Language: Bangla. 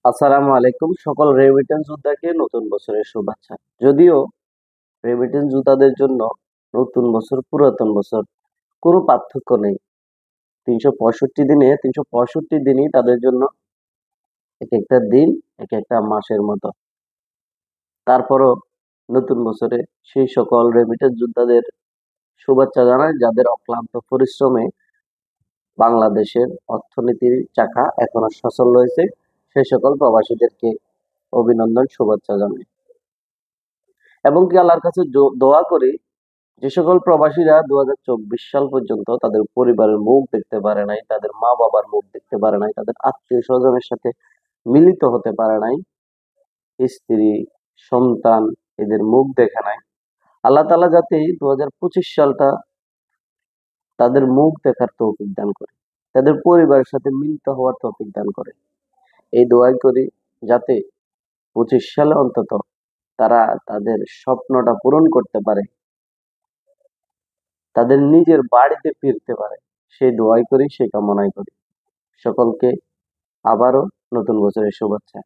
আসসালামু আলাইকুম। সকল রেমিটেন্স যোদ্ধাকে নতুন বছরের শুভেচ্ছা। যদিও রেমিটেন্স যোদ্ধাদের জন্য নতুন বছর পুরাতন বছর কোনো পার্থক্য নেই। 365 দিনে 365 দিনই তাদের জন্য এক একটা দিন, এক একটা মাসের মতো। তারপরও নতুন বছরে সেই সকল রেমিটেন্স যোদ্ধাদের শুভেচ্ছা জানাই, যাদের অক্লান্ত পরিশ্রমে বাংলাদেশের অর্থনীতির চাকা এখনো সচল রয়েছে। সেই সকল প্রবাসীদেরকে অভিনন্দন, শুভেচ্ছা জানাই এবং কি আল্লাহর কাছে দোয়া করি, যে সকল প্রবাসীরা 2024 সাল পর্যন্ত তাদের পরিবারের মুখ দেখতে পারে নাই, তাদের মা বাবার মুখ দেখতে পারে নাই, তাদের আত্মীয় স্বজনের সাথে মিলিত হতে পারে নাই, স্ত্রী সন্তান এদের মুখ দেখে নাই, আল্লাহ তাআলা যাতে 2025 সালটা তাদের মুখ দেখার তৌফিক দান করে, তাদের পরিবারের সাথে মিলিত হওয়ার তৌফিক দান করে। এই দোয়াই করি, যাতে 25 সালে অন্তত তারা তাদের স্বপ্নটা পূরণ করতে পারে, তাদের নিজের বাড়িতে ফিরতে পারে। সেই দোয়াই করি, সেই কামনাই করি। সকলকে আবারও নতুন বছরের শুভেচ্ছা।